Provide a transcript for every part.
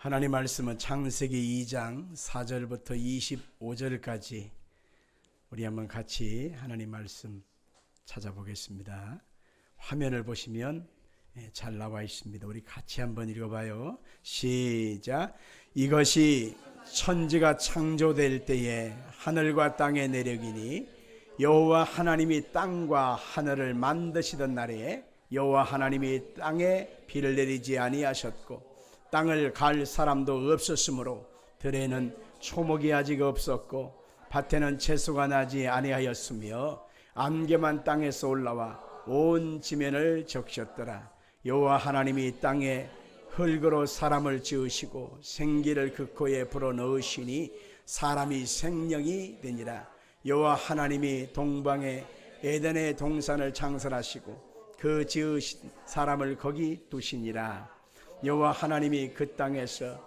하나님 말씀은 창세기 2장 4절부터 25절까지 우리 한번 같이 하나님 말씀 찾아보겠습니다. 화면을 보시면 잘 나와 있습니다. 우리 같이 한번 읽어봐요. 시작. 이것이 천지가 창조될 때에 하늘과 땅의 내력이니 여호와 하나님이 땅과 하늘을 만드시던 날에 여호와 하나님이 땅에 비를 내리지 아니하셨고 땅을 갈 사람도 없었으므로 들에는 초목이 아직 없었고 밭에는 채소가 나지 아니하였으며 안개만 땅에서 올라와 온 지면을 적셨더라. 여호와 하나님이 땅에 흙으로 사람을 지으시고 생기를 그 코에 불어넣으시니 사람이 생명이 되니라. 여호와 하나님이 동방에 에덴의 동산을 창설하시고 그 지으신 사람을 거기 두시니라. 여호와 하나님이 그 땅에서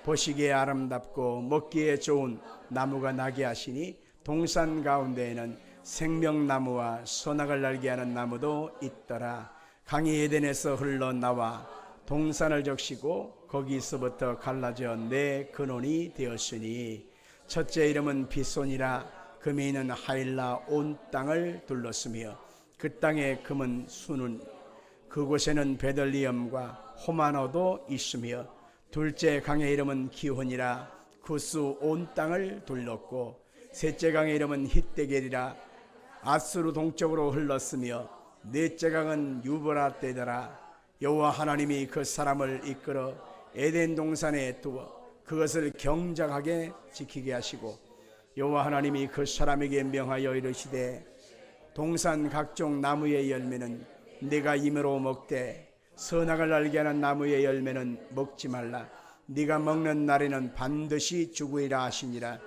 보시기에 아름답고 먹기에 좋은 나무가 나게 하시니 동산 가운데에는 생명나무와 선악을 알게 하는 나무도 있더라. 강이 에덴에서 흘러나와 동산을 적시고 거기서부터 갈라져 네 근원이 되었으니 첫째 이름은 비손이라. 금이 있는 하일라 온 땅을 둘렀으며 그 땅의 금은 수는 그곳에는 베들리엄과 호마노도 있으며 둘째 강의 이름은 기혼이라. 구스 온 땅을 둘렀고 셋째 강의 이름은 hit데겔이라. 아수르 동쪽으로 흘렀으며 넷째 강은 유브라데더라. 여호와 하나님이 그 사람을 이끌어 에덴 동산에 두어 그것을 경작하게 지키게 하시고 여호와 하나님이 그 사람에게 명하여 이르시되 동산 각종 나무의 열매는 네가 임으로 먹되 선악을 알게 하는 나무의 열매는 먹지 말라. 네가 먹는 날에는 반드시 죽으리라 하시니라.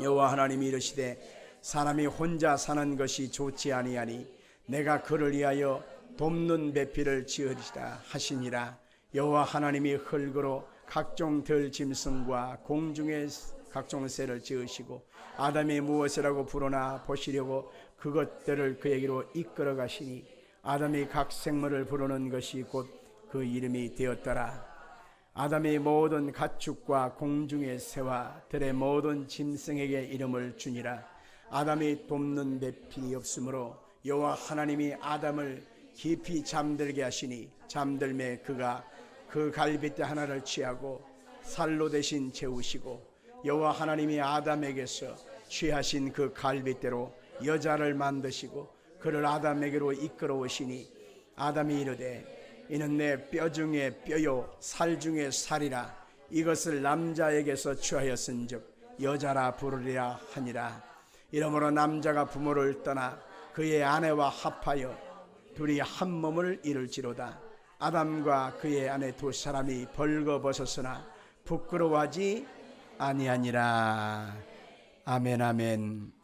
여호와 하나님이 이르시되 사람이 혼자 사는 것이 좋지 아니하니 내가 그를 위하여 돕는 배필을 지으리라 하시니라. 여호와 하나님이 흙으로 각종 들짐승과 공중의 각종 새를 지으시고 아담이 무엇이라고 부르나 보시려고 그것들을 그에게로 이끌어 가시니 아담이 각 생물을 부르는 것이 곧 그 이름이 되었더라. 아담이 모든 가축과 공중의 새와 들의 모든 짐승에게 이름을 주니라. 아담이 돕는 배필이 없으므로 여호와 하나님이 아담을 깊이 잠들게 하시니 잠들매 그가 그 갈빗대 하나를 취하고 살로 대신 채우시고 여호와 하나님이 아담에게서 취하신 그 갈빗대로 여자를 만드시고 그를 아담에게로 이끌어오시니 아담이 이르되 이는 내 뼈 중에 뼈요 살 중에 살이라. 이것을 남자에게서 취하였은즉 여자라 부르리라 하니라. 이러므로 남자가 부모를 떠나 그의 아내와 합하여 둘이 한 몸을 이룰지로다. 아담과 그의 아내 두 사람이 벌거벗었으나 부끄러워하지 아니하니라. 아멘 아멘.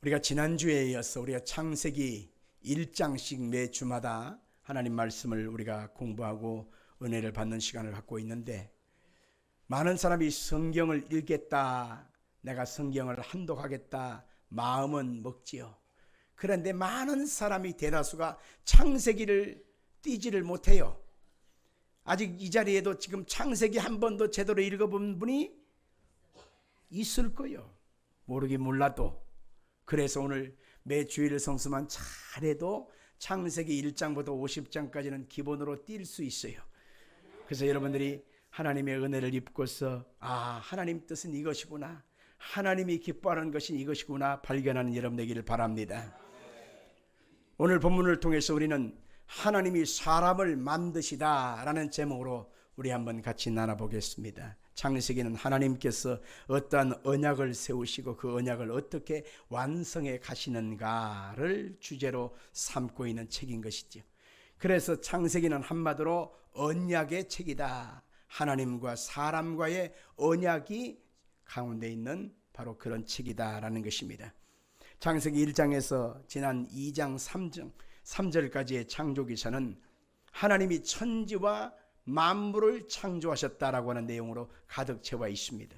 우리가 지난주에 이어서 우리가 창세기 1장씩 매 주마다 하나님 말씀을 우리가 공부하고 은혜를 받는 시간을 갖고 있는데 많은 사람이 성경을 읽겠다, 내가 성경을 한독하겠다 마음은 먹지요. 그런데 많은 사람이 대다수가 창세기를 띄지를 못해요. 아직 이 자리에도 지금 창세기 한 번도 제대로 읽어본 분이 있을 거예요. 모르긴 몰라도. 그래서 오늘 매 주일 성수만 잘해도 창세기 1장부터 50장까지는 기본으로 뛸 수 있어요. 그래서 여러분들이 하나님의 은혜를 입고서 하나님 뜻은 이것이구나, 하나님이 기뻐하는 것이 이것이구나 발견하는 여러분 되기를 바랍니다. 오늘 본문을 통해서 우리는 하나님이 사람을 만드시다 라는 제목으로 우리 한번 같이 나눠보겠습니다. 창세기는 하나님께서 어떠한 언약을 세우시고 그 언약을 어떻게 완성해 가시는가를 주제로 삼고 있는 책인 것이죠. 그래서 창세기는 한마디로 언약의 책이다. 하나님과 사람과의 언약이 가운데 있는 바로 그런 책이다라는 것입니다. 창세기 1장에서 지난 2장 3절까지의 창조기사는 하나님이 천지와 만물을 창조하셨다라고 하는 내용으로 가득 채워 있습니다.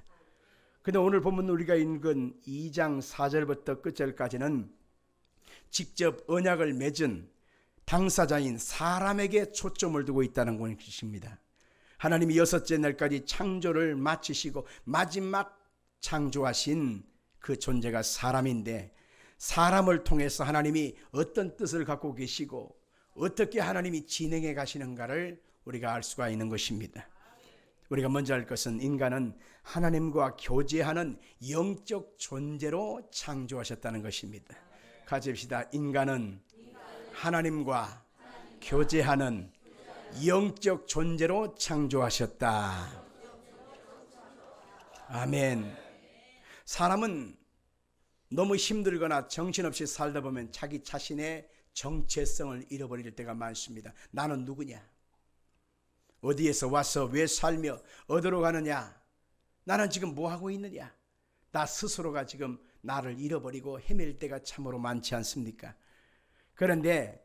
그런데 오늘 본문 우리가 읽은 2장 4절부터 끝절까지는 직접 언약을 맺은 당사자인 사람에게 초점을 두고 있다는 것입니다. 하나님이 여섯째 날까지 창조를 마치시고 마지막 창조하신 그 존재가 사람인데, 사람을 통해서 하나님이 어떤 뜻을 갖고 계시고 어떻게 하나님이 진행해 가시는가를 우리가 알 수가 있는 것입니다. 우리가 먼저 할 것은 인간은 하나님과 교제하는 영적 존재로 창조하셨다는 것입니다. 같이 합시다. 인간은 하나님과 교제하는 영적 존재로 창조하셨다. 아멘. 사람은 너무 힘들거나 정신없이 살다 보면 자기 자신의 정체성을 잃어버릴 때가 많습니다. 나는 누구냐? 어디에서 와서 왜 살며 어디로 가느냐? 나는 지금 뭐 하고 있느냐? 나 스스로가 지금 나를 잃어버리고 헤맬 때가 참으로 많지 않습니까? 그런데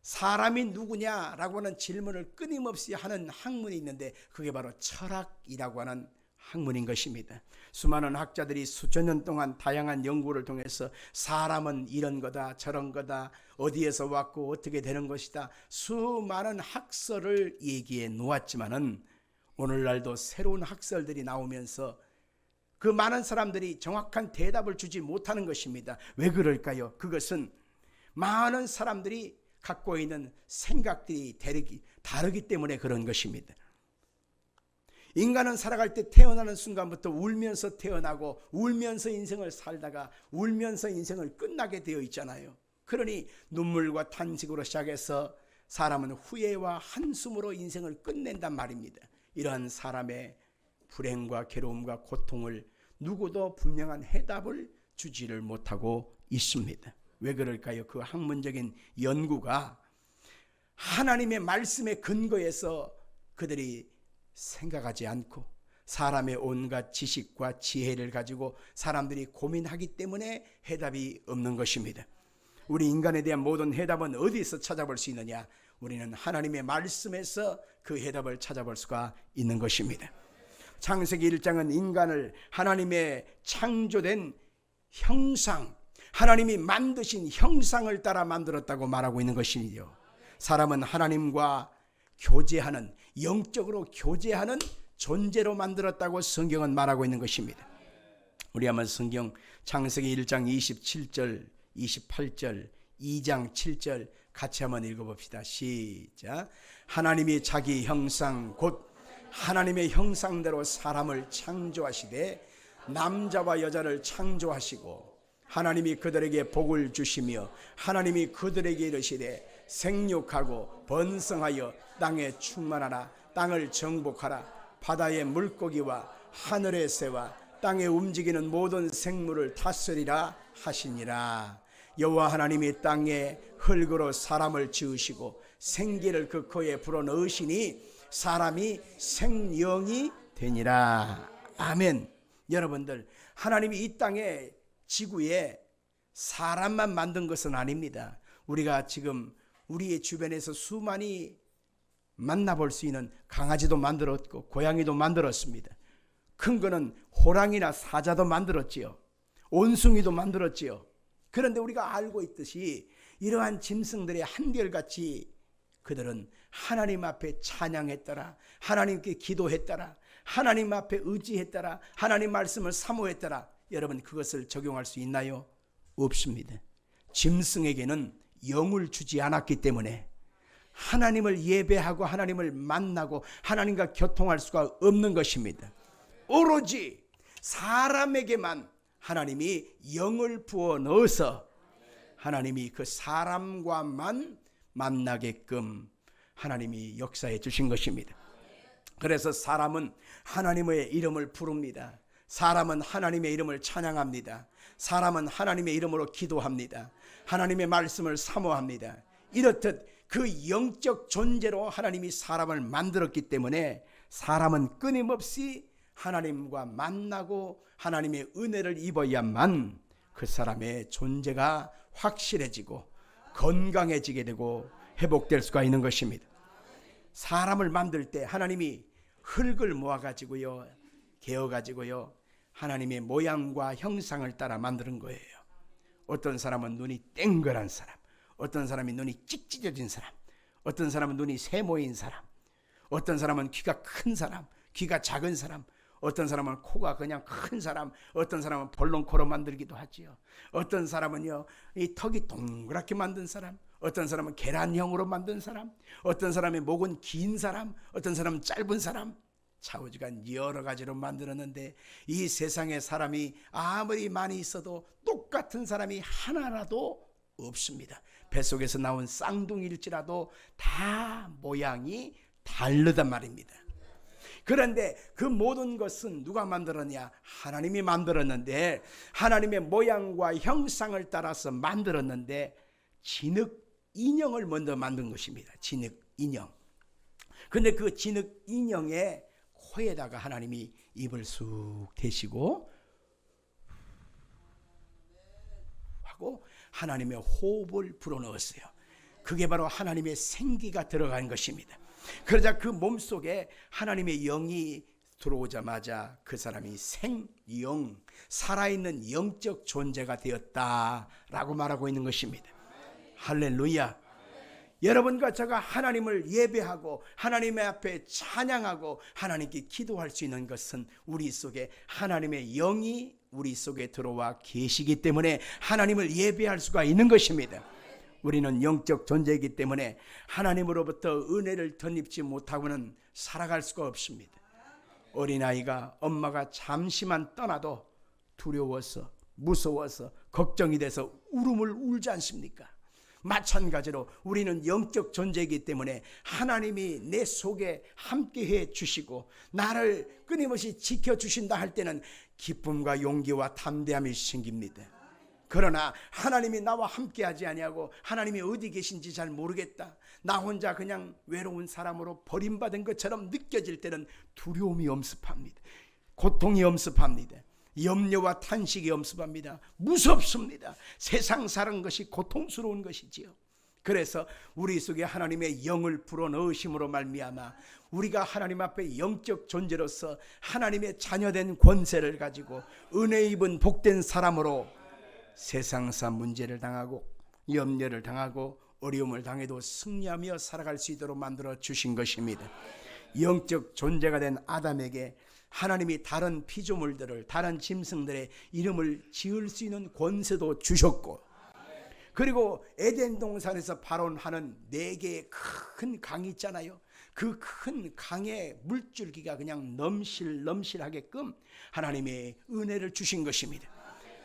사람이 누구냐라고 하는 질문을 끊임없이 하는 학문이 있는데, 그게 바로 철학이라고 하는 학문인 것입니다. 수많은 학자들이 수천 년 동안 다양한 연구를 통해서 사람은 이런 거다 저런 거다, 어디에서 왔고 어떻게 되는 것이다, 수많은 학설을 얘기해 놓았지만은 오늘날도 새로운 학설들이 나오면서 그 많은 사람들이 정확한 대답을 주지 못하는 것입니다. 왜 그럴까요? 그것은 많은 사람들이 갖고 있는 생각들이 다르기 때문에 그런 것입니다. 인간은 살아갈 때 태어나는 순간부터 울면서 태어나고 울면서 인생을 살다가 울면서 인생을 끝나게 되어 있잖아요. 그러니 눈물과 탄식으로 시작해서 사람은 후회와 한숨으로 인생을 끝낸단 말입니다. 이러한 사람의 불행과 괴로움과 고통을 누구도 분명한 해답을 주지를 못하고 있습니다. 왜 그럴까요? 그 학문적인 연구가 하나님의 말씀의 근거에서 그들이 생각하지 않고 사람의 온갖 지식과 지혜를 가지고 사람들이 고민하기 때문에 해답이 없는 것입니다. 우리 인간에 대한 모든 해답은 어디서 찾아볼 수 있느냐? 우리는 하나님의 말씀에서 그 해답을 찾아볼 수가 있는 것입니다. 창세기 1장은 인간을 하나님의 창조된 형상, 하나님이 만드신 형상을 따라 만들었다고 말하고 있는 것이죠. 사람은 하나님과 교제하는, 영적으로 교제하는 존재로 만들었다고 성경은 말하고 있는 것입니다. 우리 한번 성경 창세기 1장 27절 28절 2장 7절 같이 한번 읽어봅시다. 시작. 하나님이 자기 형상 곧 하나님의 형상대로 사람을 창조하시되 남자와 여자를 창조하시고 하나님이 그들에게 복을 주시며 하나님이 그들에게 이르시되 생육하고 번성하여 땅에 충만하라. 땅을 정복하라. 바다의 물고기와 하늘의 새와 땅에 움직이는 모든 생물을 다스리라 하시니라. 여호와 하나님이 땅에 흙으로 사람을 지으시고 생기를 그 코에 불어넣으시니 사람이 생명이 되니라. 아멘. 여러분들, 하나님이 이 땅에 지구에 사람만 만든 것은 아닙니다. 우리가 지금 우리의 주변에서 수많이 만나볼 수 있는 강아지도 만들었고 고양이도 만들었습니다. 큰 거는 호랑이나 사자도 만들었지요. 원숭이도 만들었지요. 그런데 우리가 알고 있듯이 이러한 짐승들의 한결같이 그들은 하나님 앞에 찬양했더라, 하나님께 기도했더라, 하나님 앞에 의지했더라, 하나님 말씀을 사모했더라. 여러분, 그것을 적용할 수 있나요? 없습니다. 짐승에게는 영을 주지 않았기 때문에 하나님을 예배하고 하나님을 만나고 하나님과 교통할 수가 없는 것입니다. 오로지 사람에게만 하나님이 영을 부어 넣어서 하나님이 그 사람과만 만나게끔 하나님이 역사해 주신 것입니다. 그래서 사람은 하나님의 이름을 부릅니다. 사람은 하나님의 이름을 찬양합니다. 사람은 하나님의 이름으로 기도합니다. 하나님의 말씀을 사모합니다. 이렇듯 그 영적 존재로 하나님이 사람을 만들었기 때문에 사람은 끊임없이 하나님과 만나고 하나님의 은혜를 입어야만 그 사람의 존재가 확실해지고 건강해지게 되고 회복될 수가 있는 것입니다. 사람을 만들 때 하나님이 흙을 모아가지고요, 개어가지고요, 하나님의 모양과 형상을 따라 만드는 거예요. 어떤 사람은 눈이 땡글한 사람, 어떤 사람이 눈이 찢어진 사람, 어떤 사람은 눈이 세모인 사람, 어떤 사람은 귀가 큰 사람, 귀가 작은 사람, 어떤 사람은 코가 그냥 큰 사람, 어떤 사람은 벌렁코로 만들기도 하지요. 어떤 사람은요, 이 턱이 동그랗게 만든 사람, 어떤 사람은 계란형으로 만든 사람, 어떤 사람의 목은 긴 사람, 어떤 사람은 짧은 사람, 좌우지간 여러 가지로 만들었는데, 이 세상에 사람이 아무리 많이 있어도 똑같은 사람이 하나라도 없습니다. 뱃속에서 나온 쌍둥이일지라도 다 모양이 다르단 말입니다. 그런데 그 모든 것은 누가 만들었냐? 하나님이 만들었는데, 하나님의 모양과 형상을 따라서 만들었는데 진흙 인형을 먼저 만든 것입니다. 진흙 인형. 근데 그 진흙 인형의 코에다가 하나님이 입을 쑥 대시고 하고 하나님의 호흡을 불어넣었어요. 그게 바로 하나님의 생기가 들어간 것입니다. 그러자 그 몸속에 하나님의 영이 들어오자마자 그 사람이 생영, 살아있는 영적 존재가 되었다라고 말하고 있는 것입니다. 할렐루야. 여러분과 제가 하나님을 예배하고 하나님의 앞에 찬양하고 하나님께 기도할 수 있는 것은 우리 속에 하나님의 영이 우리 속에 들어와 계시기 때문에 하나님을 예배할 수가 있는 것입니다. 우리는 영적 존재이기 때문에 하나님으로부터 은혜를 덧입지 못하고는 살아갈 수가 없습니다. 어린아이가 엄마가 잠시만 떠나도 두려워서 무서워서 걱정이 돼서 울음을 울지 않습니까? 마찬가지로 우리는 영적 존재이기 때문에 하나님이 내 속에 함께해 주시고 나를 끊임없이 지켜주신다 할 때는 기쁨과 용기와 담대함이 생깁니다. 그러나 하나님이 나와 함께하지 아니하고 하나님이 어디 계신지 잘 모르겠다, 나 혼자 그냥 외로운 사람으로 버림받은 것처럼 느껴질 때는 두려움이 엄습합니다. 고통이 엄습합니다. 염려와 탄식이 엄습합니다. 무섭습니다. 세상 사는 것이 고통스러운 것이지요. 그래서 우리 속에 하나님의 영을 불어넣으심으로 말미암아 우리가 하나님 앞에 영적 존재로서 하나님의 자녀된 권세를 가지고 은혜 입은 복된 사람으로 세상사 문제를 당하고 염려를 당하고 어려움을 당해도 승리하며 살아갈 수 있도록 만들어 주신 것입니다. 영적 존재가 된 아담에게 하나님이 다른 피조물들을, 다른 짐승들의 이름을 지을 수 있는 권세도 주셨고, 그리고 에덴 동산에서 발원하는 4개의 큰 강이 있잖아요. 그 큰 강의 물줄기가 그냥 넘실넘실하게끔 하나님의 은혜를 주신 것입니다.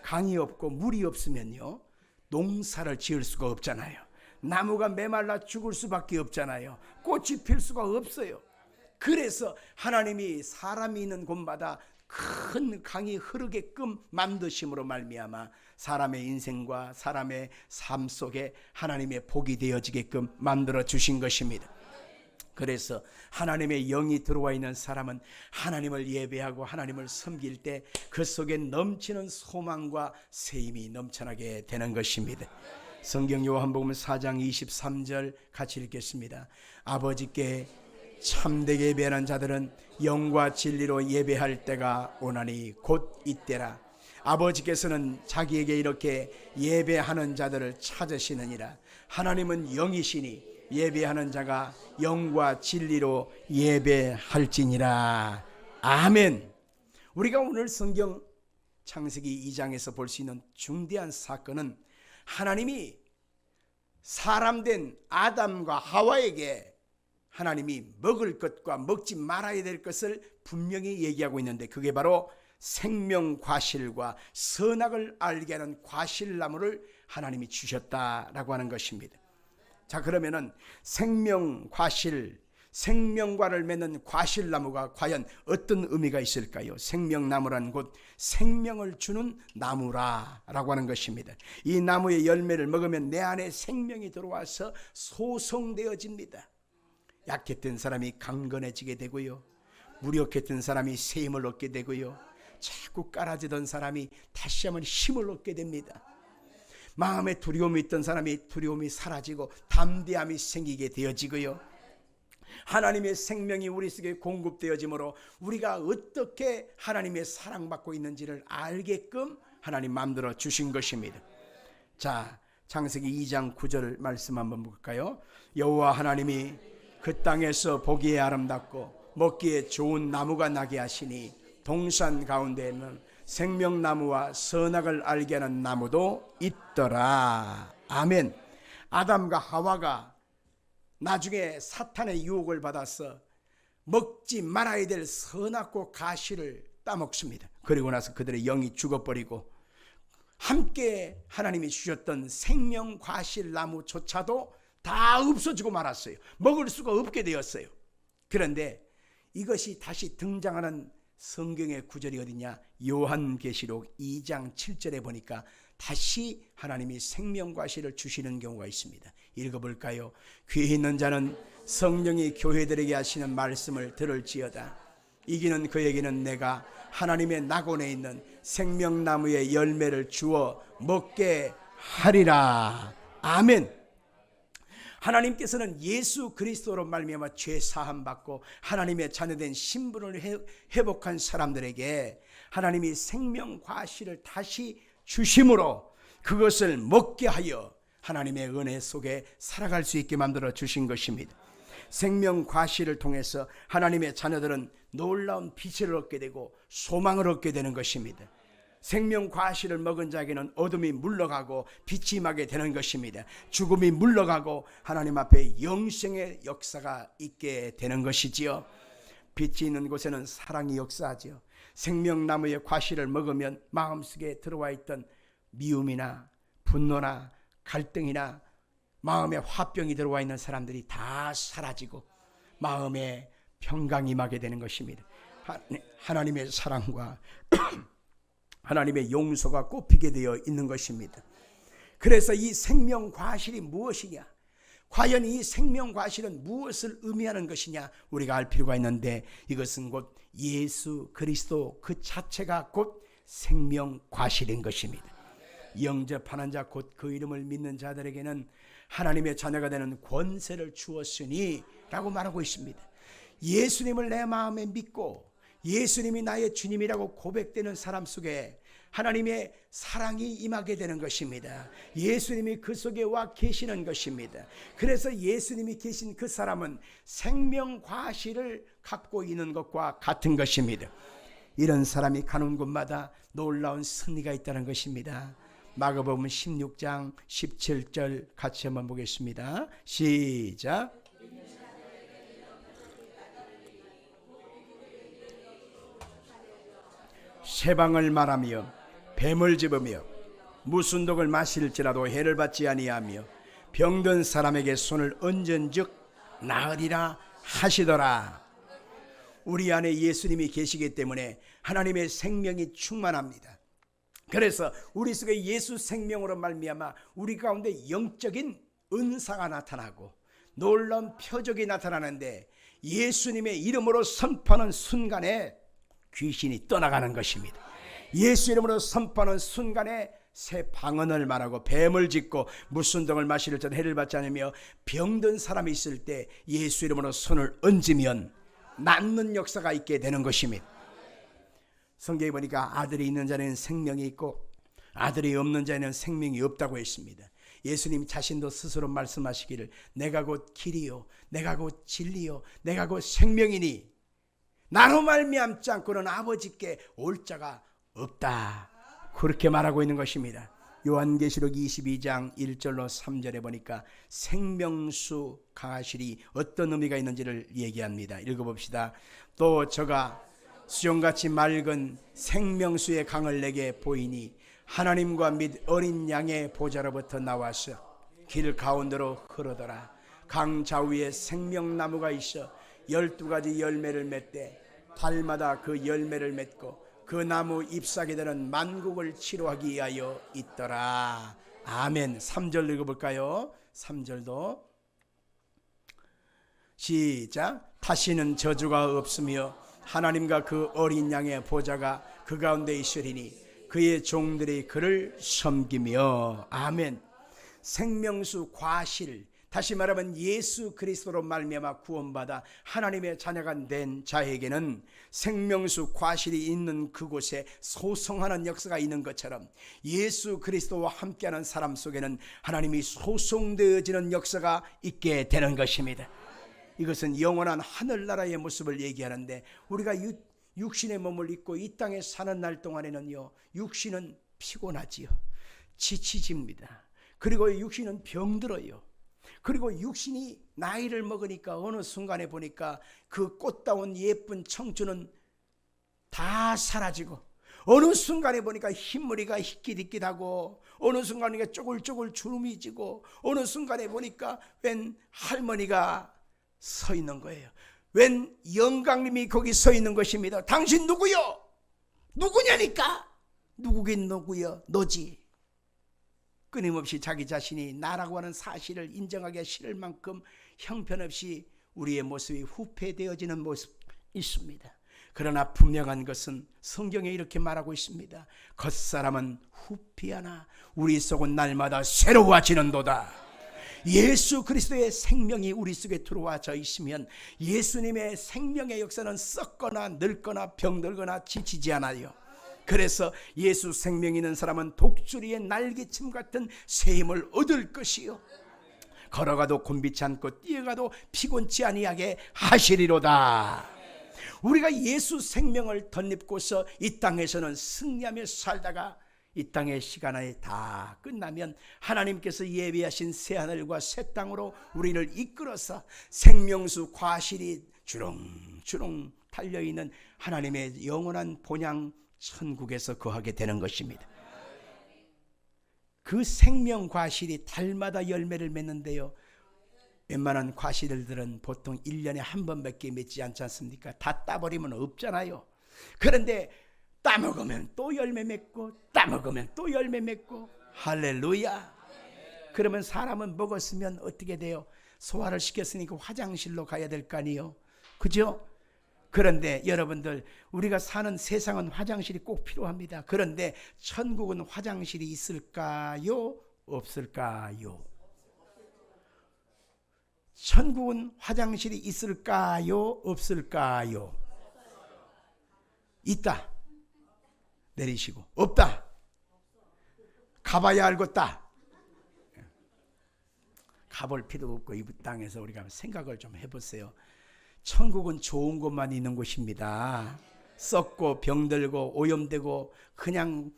강이 없고 물이 없으면요, 농사를 지을 수가 없잖아요. 나무가 메말라 죽을 수밖에 없잖아요. 꽃이 필 수가 없어요. 그래서 하나님이 사람이 있는 곳마다 큰 강이 흐르게끔 만드심으로 말미암아 사람의 인생과 사람의 삶 속에 하나님의 복이 되어지게끔 만들어 주신 것입니다. 그래서 하나님의 영이 들어와 있는 사람은 하나님을 예배하고 하나님을 섬길 때 그 속에 넘치는 소망과 세임이 넘쳐나게 되는 것입니다. 성경 요한복음 4장 23절 같이 읽겠습니다. 아버지께 참되게 예배하는 자들은 영과 진리로 예배할 때가 오나니 곧 이때라. 아버지께서는 자기에게 이렇게 예배하는 자들을 찾으시느니라. 하나님은 영이시니 예배하는 자가 영과 진리로 예배할지니라. 아멘. 우리가 오늘 성경 창세기 2장에서 볼 수 있는 중대한 사건은 하나님이 사람된 아담과 하와에게 하나님이 먹을 것과 먹지 말아야 될 것을 분명히 얘기하고 있는데, 그게 바로 생명과실과 선악을 알게 하는 과실나무를 하나님이 주셨다라고 하는 것입니다. 자, 그러면은 생명과실, 생명과를 맺는 과실나무가 과연 어떤 의미가 있을까요? 생명나무란 곧 생명을 주는 나무라라고 하는 것입니다. 이 나무의 열매를 먹으면 내 안에 생명이 들어와서 소성되어집니다. 약했던 사람이 강건해지게 되고요, 무력했던 사람이 새 힘을 얻게 되고요, 자꾸 깔아지던 사람이 다시 한번 힘을 얻게 됩니다. 마음에 두려움이 있던 사람이 두려움이 사라지고 담대함이 생기게 되어지고요, 하나님의 생명이 우리 속에 공급되어지므로 우리가 어떻게 하나님의 사랑받고 있는지를 알게끔 하나님 만들어 주신 것입니다. 자, 창세기 2장 9절 말씀 한번 볼까요? 여호와 하나님이 그 땅에서 보기에 아름답고 먹기에 좋은 나무가 나게 하시니 동산 가운데에는 생명나무와 선악을 알게 하는 나무도 있더라. 아멘. 아담과 하와가 나중에 사탄의 유혹을 받아서 먹지 말아야 될 선악과 가시를 따먹습니다. 그리고 나서 그들의 영이 죽어버리고 함께 하나님이 주셨던 생명 과실 나무조차도 다 없어지고 말았어요. 먹을 수가 없게 되었어요. 그런데 이것이 다시 등장하는 성경의 구절이 어디냐? 요한계시록 2장 7절에 보니까 다시 하나님이 생명 과실을 주시는 경우가 있습니다. 읽어볼까요? 귀 있는 자는 성령이 교회들에게 하시는 말씀을 들을지어다. 이기는 그에게는 내가 하나님의 낙원에 있는 생명나무의 열매를 주어 먹게 하리라. 아멘. 하나님께서는 예수 그리스도로 말미암아 죄 사함 받고 하나님의 자녀된 신분을 회복한 사람들에게 하나님이 생명 과실을 다시 주심으로 그것을 먹게 하여 하나님의 은혜 속에 살아갈 수 있게 만들어 주신 것입니다. 생명 과실을 통해서 하나님의 자녀들은 놀라운 빛을 얻게 되고 소망을 얻게 되는 것입니다. 생명 과실을 먹은 자에게는 어둠이 물러가고 빛이 임하게 되는 것입니다. 죽음이 물러가고 하나님 앞에 영생의 역사가 있게 되는 것이지요. 빛이 있는 곳에는 사랑이 역사하지요. 생명나무의 과실을 먹으면 마음속에 들어와 있던 미움이나 분노나 갈등이나 마음에 화병이 들어와 있는 사람들이 다 사라지고 마음에 평강이 임하게 되는 것입니다. 하나님의 사랑과 하나님의 용서가 꼽히게 되어 있는 것입니다. 그래서 이 생명 과실이 무엇이냐? 과연 이 생명 과실은 무엇을 의미하는 것이냐? 우리가 알 필요가 있는데 이것은 곧 예수 그리스도 그 자체가 곧 생명 과실인 것입니다. 영접하는 자 곧 그 이름을 믿는 자들에게는 하나님의 자녀가 되는 권세를 주었으니 라고 말하고 있습니다. 예수님을 내 마음에 믿고 예수님이 나의 주님이라고 고백되는 사람 속에 하나님의 사랑이 임하게 되는 것입니다. 예수님이 그 속에 와 계시는 것입니다. 그래서 예수님이 계신 그 사람은 생명 과실을 갖고 있는 것과 같은 것입니다. 이런 사람이 가는 곳마다 놀라운 승리가 있다는 것입니다. 마가복음 16장 17절 같이 한번 보겠습니다. 시작. 세방을 말하며 뱀을 집으며 무슨 독을 마실지라도 해를 받지 아니하며 병든 사람에게 손을 얹은즉 나으리라 하시더라. 우리 안에 예수님이 계시기 때문에 하나님의 생명이 충만합니다. 그래서 우리 속에 예수 생명으로 말미암아 우리 가운데 영적인 은사가 나타나고 놀라운 표적이 나타나는데 예수님의 이름으로 선포하는 순간에 귀신이 떠나가는 것입니다. 예수 이름으로 선포하는 순간에 새 방언을 말하고 뱀을 짚고 무슨 독을 마실지라도 해를 받지 않으며 병든 사람이 있을 때 예수 이름으로 손을 얹으면 낫는 역사가 있게 되는 것입니다. 성경에 보니까 아들이 있는 자는 생명이 있고 아들이 없는 자에는 생명이 없다고 했습니다. 예수님 자신도 스스로 말씀하시기를 내가 곧 길이요 내가 곧 진리요 내가 곧 생명이니 나로 말미암지 않고는 아버지께 올 자가 없다. 그렇게 말하고 있는 것입니다. 요한계시록 22장 1절로 3절에 보니까 생명수 강하실이 어떤 의미가 있는지를 얘기합니다. 읽어봅시다. 또 저가 수정같이 맑은 생명수의 강을 내게 보이니 하나님과 및 어린 양의 보좌로부터 나와서 길 가운데로 흐르더라. 강 좌우에 생명나무가 있어 12가지 열매를 맺되 달마다 그 열매를 맺고 그 나무 잎사귀 되는 만국을 치료하기 위하여 있더라. 아멘. 3절 읽어볼까요? 3절도 시작. 다시는 저주가 없으며 하나님과 그 어린 양의 보좌가 그 가운데 있으리니 그의 종들이 그를 섬기며. 아멘. 생명수 과실, 다시 말하면 예수 그리스도로 말미암아 구원받아 하나님의 자녀가 된 자에게는 생명수 과실이 있는 그곳에 소송하는 역사가 있는 것처럼 예수 그리스도와 함께하는 사람 속에는 하나님이 소송되어지는 역사가 있게 되는 것입니다. 이것은 영원한 하늘나라의 모습을 얘기하는데, 우리가 육신의 몸을 입고 이 땅에 사는 날 동안에는요, 육신은 피곤하지요. 지치집니다. 그리고 육신은 병들어요. 그리고 육신이 나이를 먹으니까 어느 순간에 보니까 그 꽃다운 예쁜 청춘은 다 사라지고, 어느 순간에 보니까 흰머리가 희끼디끼하고, 어느 순간에 쪼글쪼글 주름이 지고, 어느 순간에 보니까 웬 할머니가 서 있는 거예요. 웬 영감님이 거기 서 있는 것입니다. 당신 누구요? 누구냐니까? 누구긴 누구요? 너지. 끊임없이 자기 자신이 나라고 하는 사실을 인정하기 싫을 만큼 형편없이 우리의 모습이 후패되어지는 모습이 있습니다. 그러나 분명한 것은 성경에 이렇게 말하고 있습니다. 겉사람은 후피하나 우리 속은 날마다 새로워지는도다. 예수 그리스도의 생명이 우리 속에 들어와져 있으면 예수님의 생명의 역사는 썩거나 늙거나 병들거나 지치지 않아요. 그래서 예수 생명 있는 사람은 독수리의 날개침 같은 새 힘을 얻을 것이요, 걸어가도 곤비치 않고 뛰어가도 피곤치 아니하게 하시리로다. 우리가 예수 생명을 덧입고서 이 땅에서는 승리하며 살다가 이 땅의 시간이 다 끝나면 하나님께서 예비하신 새하늘과 새 땅으로 우리를 이끌어서 생명수 과실이 주렁주렁 달려있는 하나님의 영원한 본향 천국에서 거하게 되는 것입니다. 그 생명 과실이 달마다 열매를 맺는데요, 웬만한 과실들은 보통 1년에 한 번밖에 맺지 않지 않습니까? 다 따버리면 없잖아요. 그런데 따먹으면 또 열매 맺고, 따먹으면 또 열매 맺고, 할렐루야. 그러면 사람은 먹었으면 어떻게 돼요? 소화를 시켰으니까 화장실로 가야 될 거 아니에요, 그죠? 그런데 여러분들, 우리가 사는 세상은 화장실이 꼭 필요합니다. 그런데 천국은 화장실이 있을까요? 없을까요? 천국은 화장실이 있을까요? 없을까요? 있다. 내리시고. 없다. 가봐야 알겠다. 가볼 필요 없고 이 땅에서 우리가 생각을 좀 해보세요. 천국은 좋은 것만 있는 곳입니다. 썩고 병들고 오염되고 그냥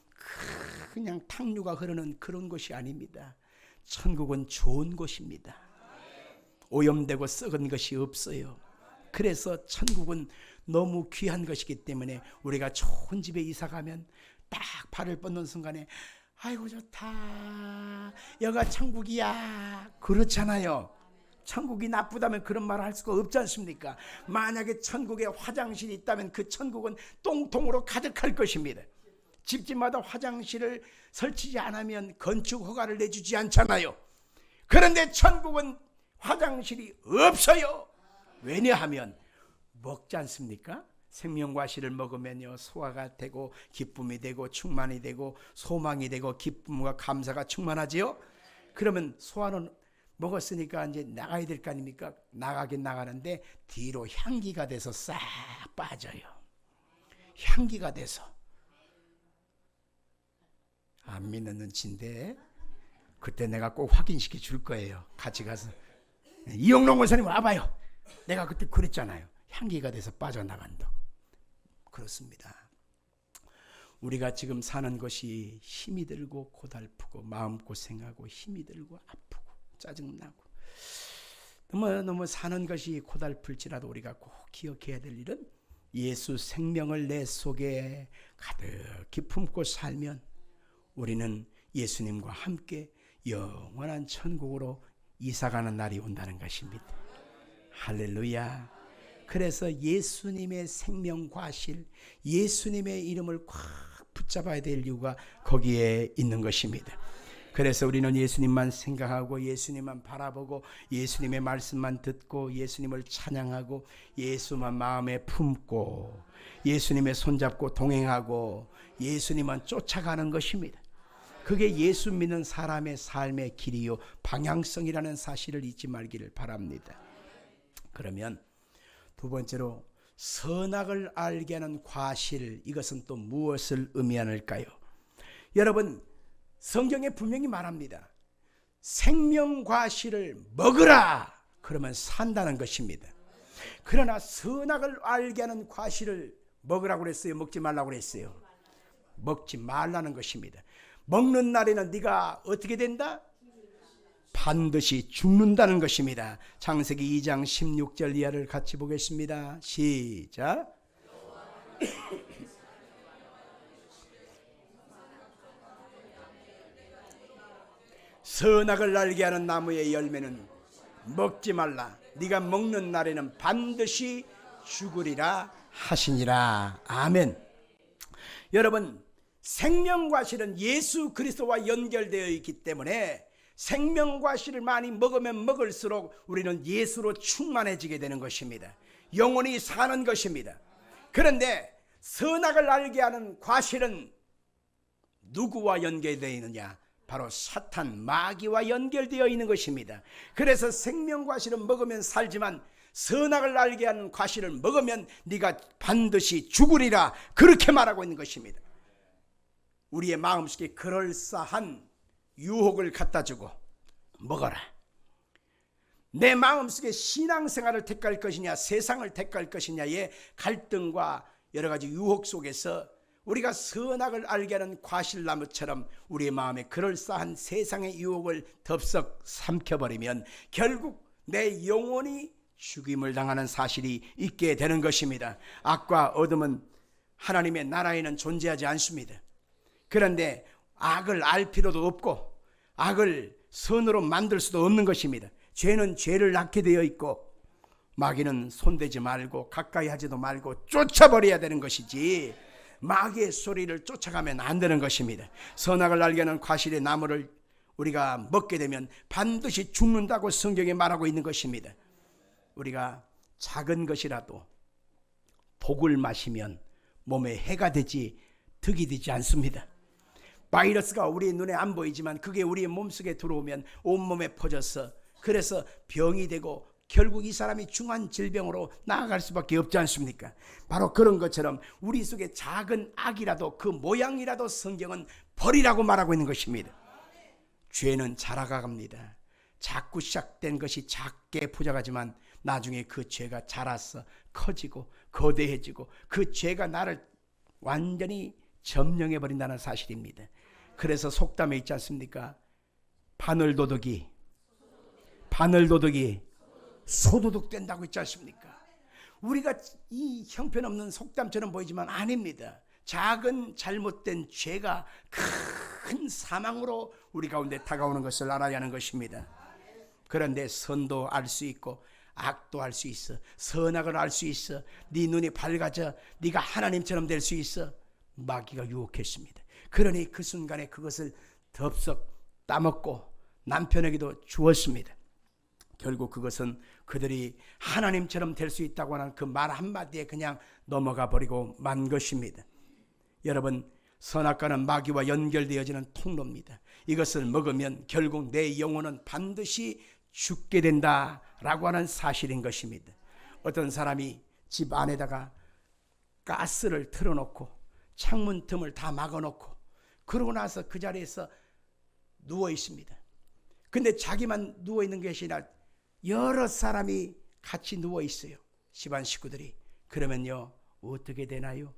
탕류가 흐르는 그런 곳이 아닙니다. 천국은 좋은 곳입니다. 오염되고 썩은 것이 없어요. 그래서 천국은 너무 귀한 것이기 때문에 우리가 좋은 집에 이사가면 딱 발을 뻗는 순간에 아이고 좋다, 여가 천국이야, 그렇잖아요. 천국이 나쁘다면 그런 말을 할 수가 없지 않습니까? 만약에 천국에 화장실이 있다면 그 천국은 똥통으로 가득할 것입니다. 집집마다 화장실을 설치지 않으면 건축 허가를 내주지 않잖아요. 그런데 천국은 화장실이 없어요. 왜냐하면 먹지 않습니까? 생명과실을 먹으면요, 소화가 되고 기쁨이 되고 충만이 되고 소망이 되고 기쁨과 감사가 충만하지요. 그러면 소화는 먹었으니까 이제 나가야 될 거 아닙니까? 나가긴 나가는데 뒤로 향기가 돼서 싹 빠져요. 향기가 돼서. 안 믿는 눈치인데 그때 내가 꼭 확인시켜 줄 거예요. 같이 가서 이영롱 원사님 와봐요. 내가 그때 그랬잖아요. 향기가 돼서 빠져나간다고. 그렇습니다. 우리가 지금 사는 것이 힘이 들고 고달프고 마음고생하고 힘이 들고 아프고 짜증나고 너무 사는 것이 고달플지라도 우리가 꼭 기억해야 될 일은 예수 생명을 내 속에 가득히 품고 살면 우리는 예수님과 함께 영원한 천국으로 이사가는 날이 온다는 것입니다. 할렐루야. 그래서 예수님의 생명 과실, 예수님의 이름을 꽉 붙잡아야 될 이유가 거기에 있는 것입니다. 그래서 우리는 예수님만 생각하고 예수님만 바라보고 예수님의 말씀만 듣고 예수님을 찬양하고 예수만 마음에 품고 예수님의 손잡고 동행하고 예수님만 쫓아가는 것입니다. 그게 예수 믿는 사람의 삶의 길이요 방향성이라는 사실을 잊지 말기를 바랍니다. 그러면 두 번째로 선악을 알게 하는 과실, 이것은 또 무엇을 의미하는가요? 여러분, 성경에 분명히 말합니다. 생명 과실을 먹으라 그러면 산다는 것입니다. 그러나 선악을 알게 하는 과실을 먹으라고 그랬어요? 먹지 말라고 그랬어요? 먹지 말라는 것입니다. 먹는 날에는 네가 어떻게 된다? 반드시 죽는다는 것입니다. 창세기 2장 16절 이하를 같이 보겠습니다. 시작. 선악을 알게 하는 나무의 열매는 먹지 말라. 네가 먹는 날에는 반드시 죽으리라 하시니라. 아멘. 여러분, 생명과실은 예수 그리스도와 연결되어 있기 때문에 생명과실을 많이 먹으면 먹을수록 우리는 예수로 충만해지게 되는 것입니다. 영원히 사는 것입니다. 그런데 선악을 알게 하는 과실은 누구와 연결되어 있느냐? 바로 사탄, 마귀와 연결되어 있는 것입니다. 그래서 생명과실은 먹으면 살지만 선악을 알게 하는 과실을 먹으면 네가 반드시 죽으리라, 그렇게 말하고 있는 것입니다. 우리의 마음속에 그럴싸한 유혹을 갖다 주고 먹어라. 내 마음속에 신앙생활을 택할 것이냐 세상을 택할 것이냐의 갈등과 여러 가지 유혹 속에서 우리가 선악을 알게 하는 과실나무처럼 우리의 마음에 그럴싸한 세상의 유혹을 덥석 삼켜버리면 결국 내 영혼이 죽임을 당하는 사실이 있게 되는 것입니다. 악과 어둠은 하나님의 나라에는 존재하지 않습니다. 그런데 악을 알 필요도 없고 악을 선으로 만들 수도 없는 것입니다. 죄는 죄를 낳게 되어 있고 마귀는 손대지 말고 가까이 하지도 말고 쫓아버려야 되는 것이지 마귀의 소리를 쫓아가면 안 되는 것입니다. 선악을 알게 하는 과실의 나무를 우리가 먹게 되면 반드시 죽는다고 성경에 말하고 있는 것입니다. 우리가 작은 것이라도 독을 마시면 몸에 해가 되지 득이 되지 않습니다. 바이러스가 우리의 눈에 안 보이지만 그게 우리의 몸속에 들어오면 온몸에 퍼져서 그래서 병이 되고 결국 이 사람이 중한 질병으로 나아갈 수밖에 없지 않습니까? 바로 그런 것처럼 우리 속에 작은 악이라도 그 모양이라도 성경은 버리라고 말하고 있는 것입니다. 죄는 자라갑니다. 자꾸 시작된 것이 작게 포장하지만 나중에 그 죄가 자라서 커지고 거대해지고 그 죄가 나를 완전히 점령해버린다는 사실입니다. 그래서 속담에 있지 않습니까? 바늘도둑이 소도둑 된다고 있지 않습니까? 우리가 이 형편없는 속담처럼 보이지만 아닙니다. 작은 잘못된 죄가 큰 사망으로 우리 가운데 다가오는 것을 알아야 하는 것입니다. 그런데 선도 알 수 있고 악도 알 수 있어. 선악을 알 수 있어. 네 눈이 밝아져 네가 하나님처럼 될 수 있어. 마귀가 유혹했습니다. 그러니 그 순간에 그것을 덥석 따먹고 남편에게도 주었습니다. 결국 그것은 그들이 하나님처럼 될 수 있다고 하는 그 말 한마디에 그냥 넘어가 버리고 만 것입니다. 여러분, 선악과는 마귀와 연결되어지는 통로입니다. 이것을 먹으면 결국 내 영혼은 반드시 죽게 된다라고 하는 사실인 것입니다. 어떤 사람이 집 안에다가 가스를 틀어놓고 창문 틈을 다 막아놓고 그러고 나서 그 자리에서 누워 있습니다. 근데 자기만 누워 있는 것이 아니라 여러 사람이 같이 누워 있어요. 집안 식구들이. 그러면요 어떻게 되나요?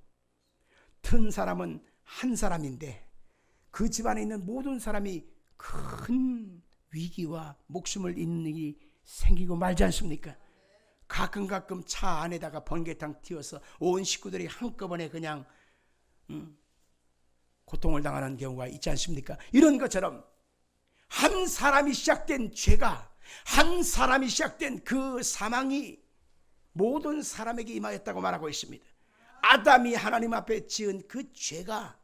튼 사람은 한 사람인데 그 집안에 있는 모든 사람이 큰 위기와 목숨을 잃는 일이 생기고 말지 않습니까? 가끔 차 안에다가 번개탕 튀어서 온 식구들이 한꺼번에 그냥 고통을 당하는 경우가 있지 않습니까? 이런 것처럼 한 사람이 시작된 죄가, 한 사람이 시작된 그 사망이 모든 사람에게 임하였다고 말하고 있습니다. 아담이 하나님 앞에 지은 그 죄가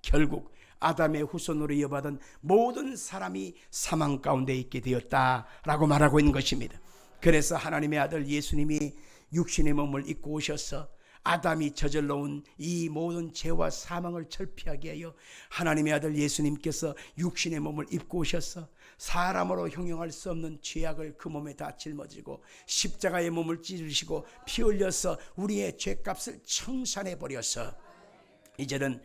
결국 아담의 후손으로 이어받은 모든 사람이 사망 가운데 있게 되었다라고 말하고 있는 것입니다. 그래서 하나님의 아들 예수님이 육신의 몸을 입고 오셔서 아담이 저질러 온 이 모든 죄와 사망을 철폐하게 하여 하나님의 아들 예수님께서 육신의 몸을 입고 오셔서 사람으로 형용할 수 없는 죄악을 그 몸에 다 짊어지고 십자가의 몸을 찢으시고 피 흘려서 우리의 죄값을 청산해 버려서 이제는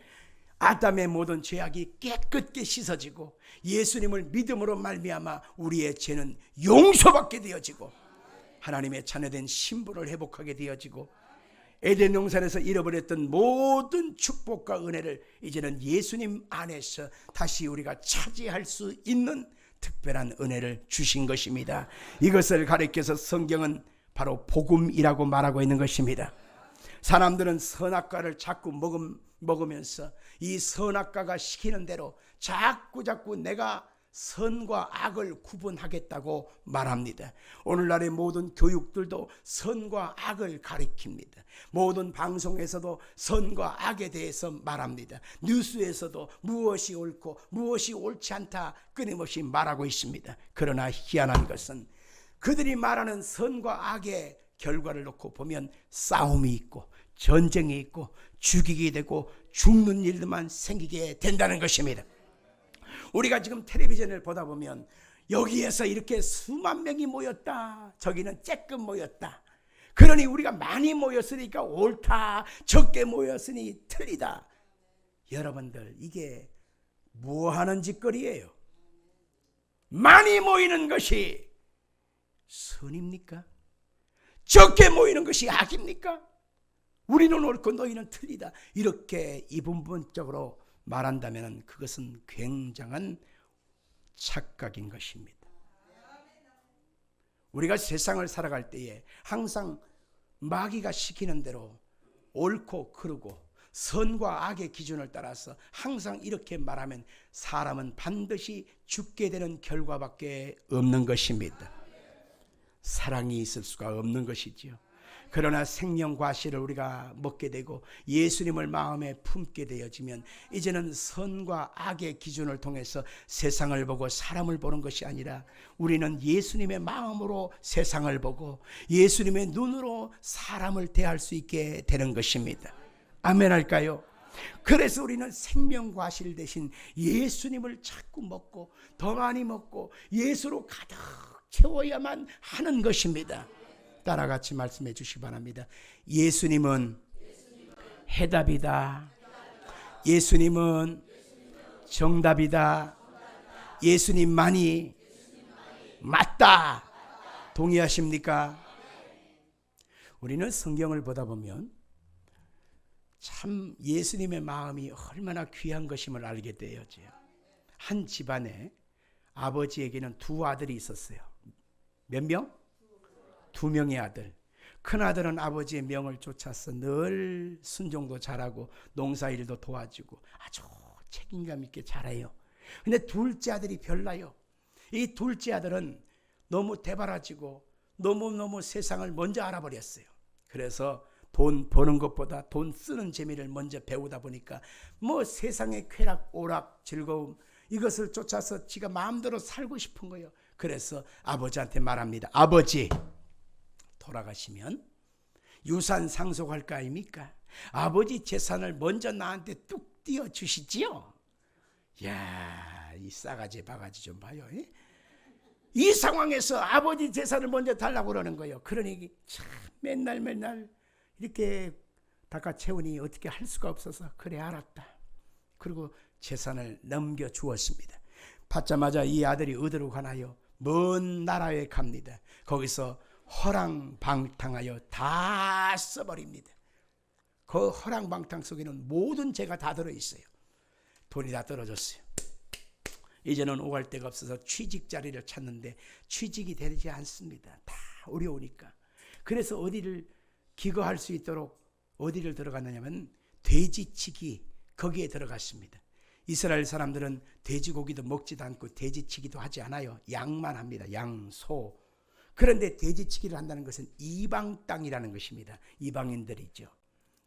아담의 모든 죄악이 깨끗게 씻어지고 예수님을 믿음으로 말미암아 우리의 죄는 용서받게 되어지고 하나님의 자녀된 신분을 회복하게 되어지고 에덴 동산에서 잃어버렸던 모든 축복과 은혜를 이제는 예수님 안에서 다시 우리가 차지할 수 있는 특별한 은혜를 주신 것입니다. 이것을 가리켜서 성경은 바로 복음이라고 말하고 있는 것입니다. 사람들은 선악과를 자꾸 먹으면서 이 선악과가 시키는 대로 자꾸 내가 선과 악을 구분하겠다고 말합니다. 오늘날의 모든 교육들도 선과 악을 가리킵니다. 모든 방송에서도 선과 악에 대해서 말합니다. 뉴스에서도 무엇이 옳고 무엇이 옳지 않다 끊임없이 말하고 있습니다. 그러나 희한한 것은 그들이 말하는 선과 악의 결과를 놓고 보면 싸움이 있고 전쟁이 있고 죽이게 되고 죽는 일들만 생기게 된다는 것입니다. 우리가 지금 텔레비전을 보다 보면 여기에서 이렇게 수만 명이 모였다, 저기는 쬐끔 모였다, 그러니 우리가 많이 모였으니까 옳다, 적게 모였으니 틀리다. 여러분들, 이게 뭐하는 짓거리예요? 많이 모이는 것이 선입니까? 적게 모이는 것이 악입니까? 우리는 옳고 너희는 틀리다, 이렇게 이분법적으로 말한다면 그것은 굉장한 착각인 것입니다. 우리가 세상을 살아갈 때에 항상 마귀가 시키는 대로 옳고 그르고 선과 악의 기준을 따라서 항상 이렇게 말하면 사람은 반드시 죽게 되는 결과밖에 없는 것입니다. 사랑이 있을 수가 없는 것이지요. 그러나 생명과실을 우리가 먹게 되고 예수님을 마음에 품게 되어지면 이제는 선과 악의 기준을 통해서 세상을 보고 사람을 보는 것이 아니라 우리는 예수님의 마음으로 세상을 보고 예수님의 눈으로 사람을 대할 수 있게 되는 것입니다. 아멘 할까요? 그래서 우리는 생명과실 대신 예수님을 자꾸 먹고 더 많이 먹고 예수로 가득 채워야만 하는 것입니다. 따라 같이 말씀해 주시기 바랍니다. 예수님은 해답이다. 예수님은 정답이다. 예수님만이 맞다. 동의하십니까? 우리는 성경을 보다 보면 참 예수님의 마음이 얼마나 귀한 것임을 알게 되어져요. 한 집안에 아버지에게는 두 아들이 있었어요. 몇 명? 두 명의 아들. 큰 아들은 아버지의 명을 쫓아서 늘 순종도 잘하고 농사일도 도와주고 아주 책임감 있게 잘해요. 근데 둘째 아들이 별나요. 이 둘째 아들은 너무 대바라지고 너무 세상을 먼저 알아버렸어요. 그래서 돈 버는 것보다 돈 쓰는 재미를 먼저 배우다 보니까 뭐 세상의 쾌락, 오락, 즐거움 이것을 쫓아서 지가 마음대로 살고 싶은 거예요. 그래서 아버지한테 말합니다. 아버지, 돌아가시면 유산 상속할 거 아닙니까? 아버지 재산을 먼저 나한테 뚝 띄워주시지요. 이야, 이 싸가지 바가지 좀 봐요. 이 상황에서 아버지 재산을 먼저 달라고 그러는 거예요. 그러니 참 맨날 이렇게 닦아채우니 어떻게 할 수가 없어서 그래 알았다. 그리고 재산을 넘겨주었습니다. 받자마자 이 아들이 어디로 가나요? 먼 나라에 갑니다. 거기서 허랑방탕하여 다 써버립니다. 그 허랑방탕 속에는 모든 죄가 다 들어있어요. 돈이 다 떨어졌어요. 이제는 오갈 데가 없어서 취직 자리를 찾는데 취직이 되지 않습니다. 다 어려우니까. 그래서 어디를 기거할 수 있도록 어디를 들어갔느냐면 돼지치기, 거기에 들어갔습니다. 이스라엘 사람들은 돼지고기도 먹지도 않고 돼지치기도 하지 않아요. 양만 합니다. 양, 소. 그런데 돼지치기를 한다는 것은 이방 땅이라는 것입니다. 이방인들이죠.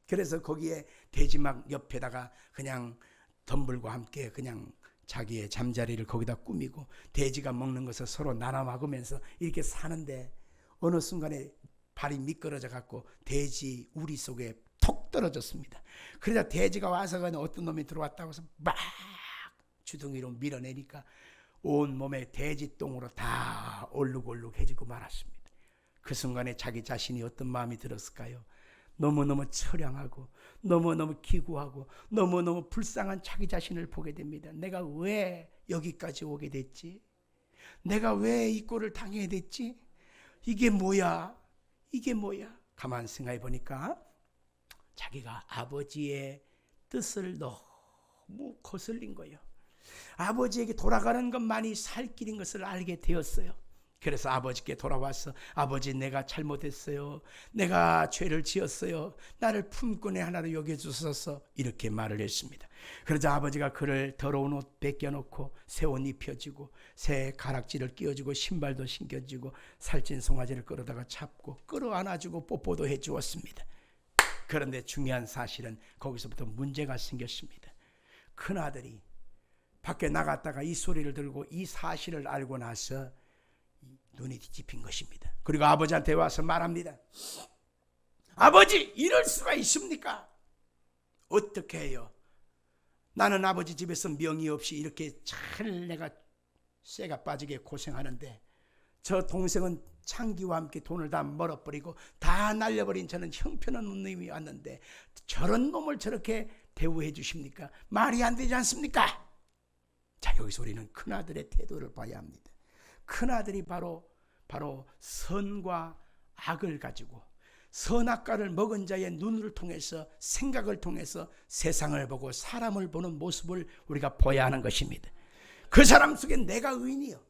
그래서 거기에 돼지막 옆에다가 그냥 덤불과 함께 그냥 자기의 잠자리를 거기다 꾸미고 돼지가 먹는 것을 서로 나눠 먹으면서 이렇게 사는데 어느 순간에 발이 미끄러져 갖고 돼지 우리 속에 톡 떨어졌습니다. 그러자 돼지가 와서 어떤 놈이 들어왔다고 해서 막 주둥이로 밀어내니까 온 몸에 돼지똥으로 다 얼룩얼룩해지고 말았습니다. 그 순간에 자기 자신이 어떤 마음이 들었을까요? 너무너무 처량하고 너무너무 기구하고 너무너무 불쌍한 자기 자신을 보게 됩니다. 내가 왜 여기까지 오게 됐지? 내가 왜 이 꼴을 당해야 됐지? 이게 뭐야? 이게 뭐야? 가만 생각해 보니까 자기가 아버지의 뜻을 너무 거슬린 거예요. 아버지에게 돌아가는 것만이 살 길인 것을 알게 되었어요. 그래서 아버지께 돌아와서 아버지, 내가 잘못했어요. 내가 죄를 지었어요. 나를 품꾼의 하나로 여겨주소서, 이렇게 말을 했습니다. 그러자 아버지가 그를 더러운 옷 벗겨놓고 새 옷 입혀주고 새 가락지를 끼워주고 신발도 신겨주고 살찐 송아지를 끌어다가 잡고 끌어안아주고 뽀뽀도 해주었습니다. 그런데 중요한 사실은 거기서부터 문제가 생겼습니다. 큰아들이 밖에 나갔다가 이 소리를 들고 이 사실을 알고 나서 눈이 뒤집힌 것입니다. 그리고 아버지한테 와서 말합니다. 아버지, 이럴 수가 있습니까? 어떻게 해요? 나는 아버지 집에서 명의 없이 이렇게 잘 내가 쇠가 빠지게 고생하는데 저 동생은 창기와 함께 돈을 다 멀어버리고 다 날려버린 저는 형편없는 놈이 왔는데 저런 놈을 저렇게 대우해 주십니까? 말이 안 되지 않습니까? 자, 여기서 우리는 큰아들의 태도를 봐야 합니다. 큰아들이 바로 선과 악을 가지고 선악과를 먹은 자의 눈을 통해서, 생각을 통해서 세상을 보고 사람을 보는 모습을 우리가 봐야 하는 것입니다. 그 사람 속에 내가 의인이요,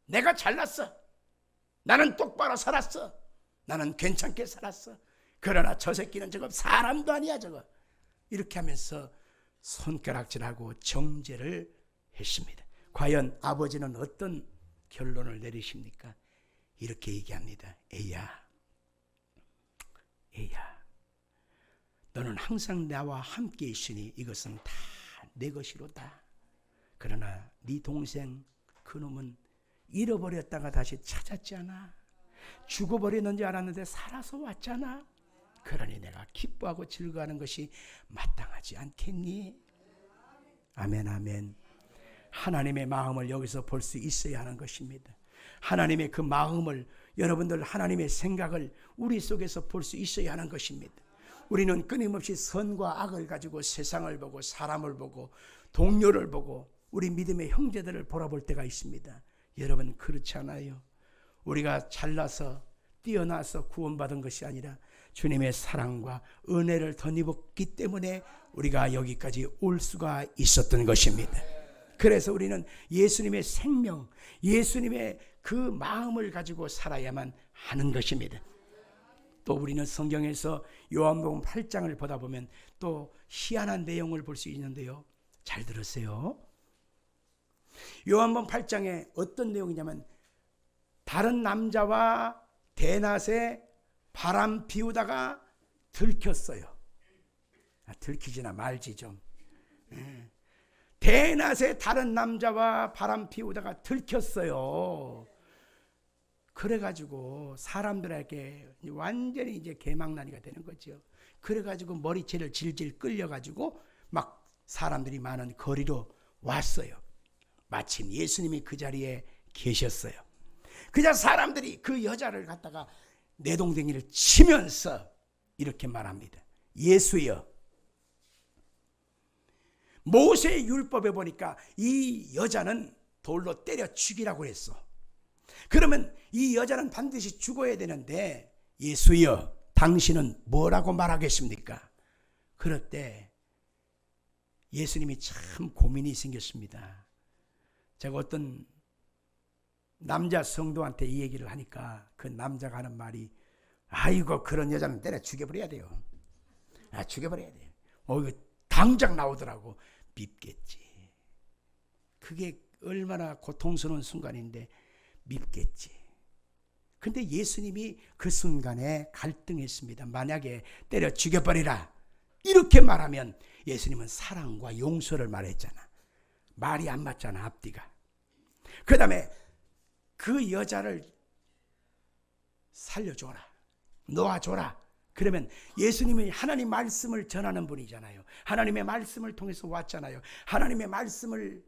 내가 잘났어, 나는 똑바로 살았어, 나는 괜찮게 살았어, 그러나 저 새끼는 저거 사람도 아니야 저거, 이렇게 하면서 손가락질하고 정죄를 했습니다. 과연 아버지는 어떤 결론을 내리십니까? 이렇게 얘기합니다. 애야, 너는 항상 나와 함께 있으니 이것은 다 내 것이로다. 그러나 네 동생 그놈은 잃어버렸다가 다시 찾았잖아. 죽어버렸는 줄 알았는데 살아서 왔잖아. 그러니 내가 기뻐하고 즐거워하는 것이 마땅하지 않겠니? 아멘, 아멘. 하나님의 마음을 여기서 볼 수 있어야 하는 것입니다. 하나님의 그 마음을, 여러분들 하나님의 생각을 우리 속에서 볼 수 있어야 하는 것입니다. 우리는 끊임없이 선과 악을 가지고 세상을 보고 사람을 보고 동료를 보고 우리 믿음의 형제들을 바라볼 때가 있습니다. 여러분, 그렇지 않아요? 우리가 잘나서 뛰어나서 구원받은 것이 아니라 주님의 사랑과 은혜를 덧입었기 때문에 우리가 여기까지 올 수가 있었던 것입니다. 그래서 우리는 예수님의 생명, 예수님의 그 마음을 가지고 살아야만 하는 것입니다. 또 우리는 성경에서 요한복음 8장을 보다 보면 또 희한한 내용을 볼 수 있는데요. 잘 들으세요. 요한복음 8장에 어떤 내용이냐면 다른 남자와 대낮에 바람 피우다가 들켰어요. 들키지나 말지 좀. 대낮에 다른 남자와 바람 피우다가 들켰어요. 그래가지고 사람들에게 완전히 이제 개망난이가 되는 거죠. 그래가지고 머리채를 질질 끌려가지고 막 사람들이 많은 거리로 왔어요. 마침 예수님이 그 자리에 계셨어요. 그냥 사람들이 그 여자를 갖다가 내동댕이를 치면서 이렇게 말합니다. 예수여, 모세의 율법에 보니까 이 여자는 돌로 때려 죽이라고 했어. 그러면 이 여자는 반드시 죽어야 되는데 예수여, 당신은 뭐라고 말하겠습니까? 그럴 때 예수님이 참 고민이 생겼습니다. 제가 어떤 남자 성도한테 이 얘기를 하니까 그 남자가 하는 말이, 아이고 그런 여자는 때려 죽여버려야 돼요. 죽여버려야 돼요. 이거 당장 나오더라고. 밉겠지. 그게 얼마나 고통스러운 순간인데 밉겠지. 근데 예수님이 그 순간에 갈등했습니다. 만약에 때려 죽여버리라 이렇게 말하면 예수님은 사랑과 용서를 말했잖아. 말이 안 맞잖아, 앞뒤가. 그 다음에 그 여자를 살려줘라, 놓아줘라. 그러면 예수님이 하나님 말씀을 전하는 분이잖아요. 하나님의 말씀을 통해서 왔잖아요. 하나님의 말씀을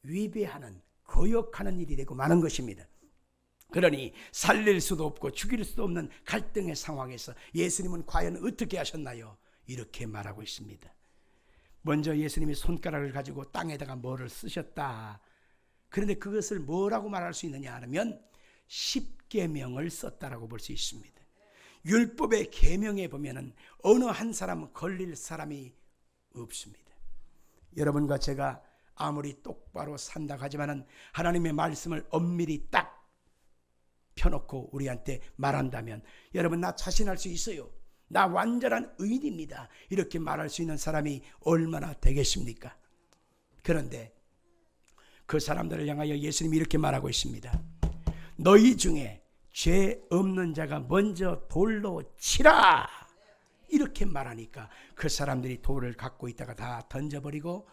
위배하는, 거역하는 일이 되고 마는 것입니다. 그러니 살릴 수도 없고 죽일 수도 없는 갈등의 상황에서 예수님은 과연 어떻게 하셨나요? 이렇게 말하고 있습니다. 먼저 예수님이 손가락을 가지고 땅에다가 뭐를 쓰셨다. 그런데 그것을 뭐라고 말할 수 있느냐 하면 십계명을 썼다라고 볼 수 있습니다. 율법의 계명에 보면은 어느 한 사람 걸릴 사람이 없습니다. 여러분과 제가 아무리 똑바로 산다 하지만은 하나님의 말씀을 엄밀히 딱 펴놓고 우리한테 말한다면 여러분, 나 자신할 수 있어요. 나 완전한 의인입니다. 이렇게 말할 수 있는 사람이 얼마나 되겠습니까? 그런데 그 사람들을 향하여 예수님이 이렇게 말하고 있습니다. 너희 중에 죄 없는 자가 먼저 돌로 치라. 이렇게 말하니까 그 사람들이 돌을 갖고 있다가 다 던져버리고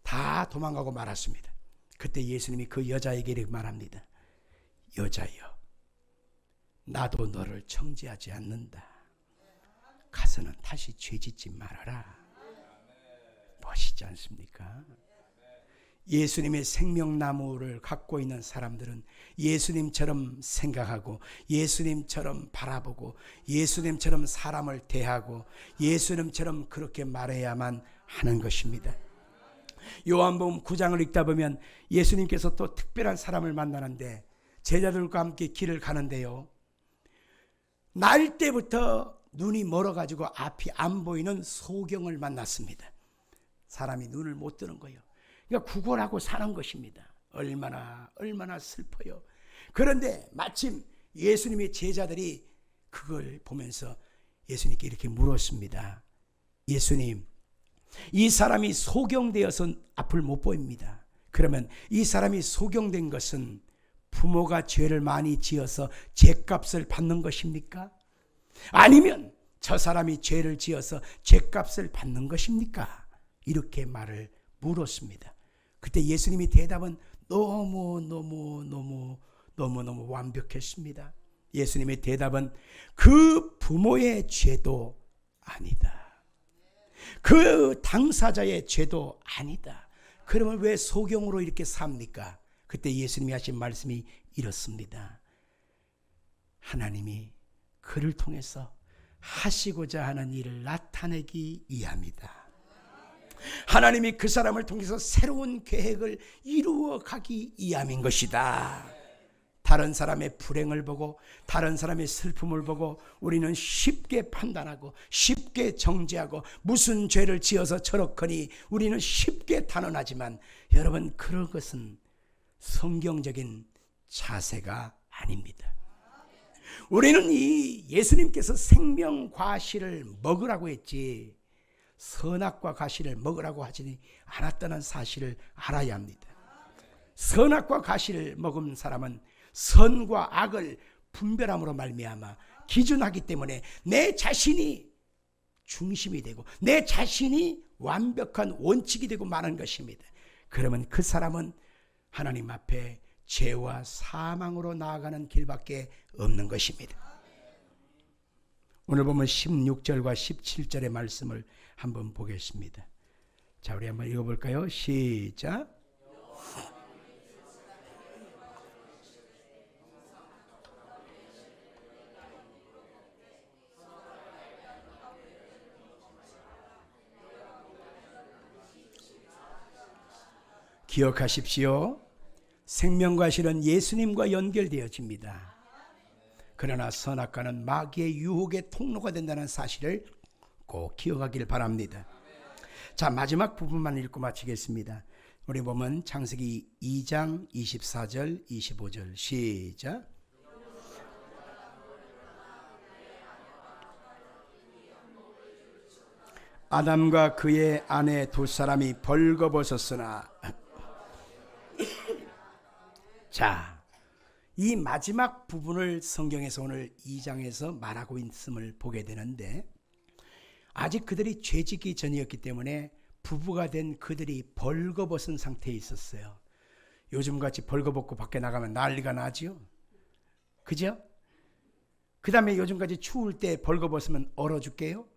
다 도망가고 말았습니다. 그때 예수님이 그 여자에게 이렇게 말합니다. 여자여, 나도 너를 청지하지 않는다. 가서는 다시 죄짓지 말아라. 멋있지 않습니까? 예수님의 생명나무를 갖고 있는 사람들은 예수님처럼 생각하고 예수님처럼 바라보고 예수님처럼 사람을 대하고 예수님처럼 그렇게 말해야만 하는 것입니다. 요한복음 9장을 읽다 보면 예수님께서 또 특별한 사람을 만나는데 제자들과 함께 길을 가는데요, 날 때부터 눈이 멀어가지고 앞이 안 보이는 소경을 만났습니다. 사람이 눈을 못 뜨는 거예요. 그러니까 구걸하고 사는 것입니다. 얼마나 슬퍼요. 그런데 마침 예수님의 제자들이 그걸 보면서 예수님께 이렇게 물었습니다. 예수님, 이 사람이 소경되어서 앞을 못 보입니다. 그러면 이 사람이 소경된 것은 부모가 죄를 많이 지어서 죄값을 받는 것입니까? 아니면 저 사람이 죄를 지어서 죄값을 받는 것입니까? 이렇게 말을 물었습니다. 그때 예수님의 대답은 너무 완벽했습니다. 예수님의 대답은 그 부모의 죄도 아니다. 그 당사자의 죄도 아니다. 그러면 왜 소경으로 이렇게 삽니까? 그때 예수님이 하신 말씀이 이렇습니다. 하나님이 그를 통해서 하시고자 하는 일을 나타내기 위함이다. 하나님이 그 사람을 통해서 새로운 계획을 이루어가기 위함인 것이다. 다른 사람의 불행을 보고 다른 사람의 슬픔을 보고 우리는 쉽게 판단하고 쉽게 정죄하고 무슨 죄를 지어서 저렇거니 우리는 쉽게 단언하지만 여러분, 그런 것은 성경적인 자세가 아닙니다. 우리는 이 예수님께서 생명과실을 먹으라고 했지 선악과 과실을 먹으라고 하지 않았다는 사실을 알아야 합니다. 선악과 과실을 먹은 사람은 선과 악을 분별함으로 말미암아 기준하기 때문에 내 자신이 중심이 되고 내 자신이 완벽한 원칙이 되고 마는 것입니다. 그러면 그 사람은 하나님 앞에 죄와 사망으로 나아가는 길밖에 없는 것입니다. 오늘 보면 16절과 17절의 말씀을 한번 보겠습니다. 자, 우리 한번 읽어볼까요? 시작. 기억하십시오. 생명과실은 예수님과 연결되어집니다. 그러나 선악과는 마귀의 유혹의 통로가 된다는 사실을 꼭 기억하길 바랍니다. 자, 마지막 부분만 읽고 마치겠습니다. 우리 보면 창세기 2장 24절 25절 시작. 아담과 그의 아내 두 사람이 벌거벗었으나 자, 이 마지막 부분을 성경에서 오늘 2장에서 말하고 있음을 보게 되는데 아직 그들이 죄짓기 전이었기 때문에 부부가 된 그들이 벌거벗은 상태에 있었어요. 요즘같이 벌거벗고 밖에 나가면 난리가 나지요. 그죠? 그 다음에 요즘같이 추울 때 벌거벗으면 얼어 죽게요.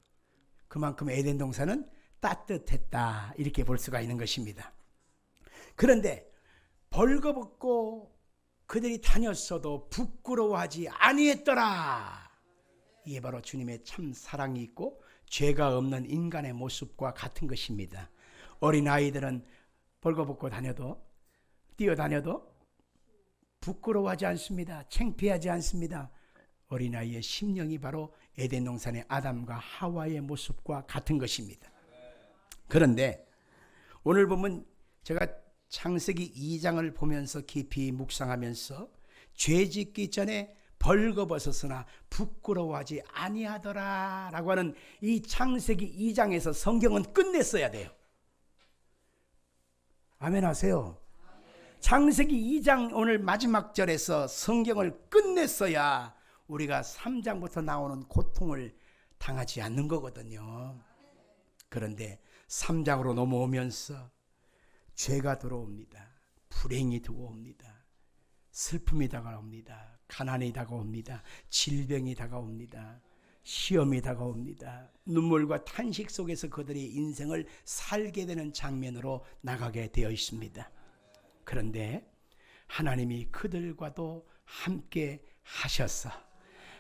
그만큼 에덴 동산은 따뜻했다 이렇게 볼 수가 있는 것입니다. 그런데 벌거벗고 그들이 다녔어도 부끄러워하지 아니했더라. 이게 바로 주님의 참 사랑이 있고 죄가 없는 인간의 모습과 같은 것입니다. 어린아이들은 벌거벗고 다녀도 뛰어다녀도 부끄러워하지 않습니다. 창피하지 않습니다. 어린아이의 심령이 바로 에덴 동산의 아담과 하와의 모습과 같은 것입니다. 그런데 오늘 보면 제가 창세기 2장을 보면서 깊이 묵상하면서 죄짓기 전에 벌거벗었으나 부끄러워하지 아니하더라 라고 하는 이 창세기 2장에서 성경은 끝냈어야 돼요. 아멘 하세요. 창세기 2장 오늘 마지막 절에서 성경을 끝냈어야 우리가 3장부터 나오는 고통을 당하지 않는 거거든요. 그런데 3장으로 넘어오면서 죄가 들어옵니다. 불행이 들어옵니다. 슬픔이 다가옵니다. 가난이 다가옵니다. 질병이 다가옵니다. 시험이 다가옵니다. 눈물과 탄식 속에서 그들의 인생을 살게 되는 장면으로 나가게 되어 있습니다. 그런데 하나님이 그들과도 함께 하셔서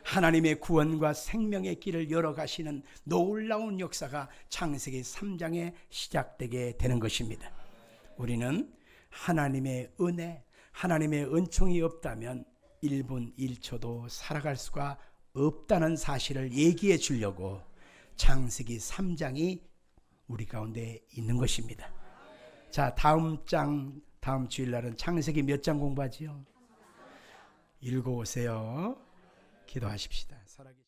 하나님의 구원과 생명의 길을 열어가시는 놀라운 역사가 창세기 3장에 시작되게 되는 것입니다. 우리는 하나님의 은혜, 하나님의 은총이 없다면 1분 1초도 살아갈 수가 없다는 사실을 얘기해 주려고 창세기 3장이 우리 가운데 있는 것입니다. 자, 다음 주일날은 창세기 몇 장 공부하지요? 읽어오세요. 기도하십시다. 살아계신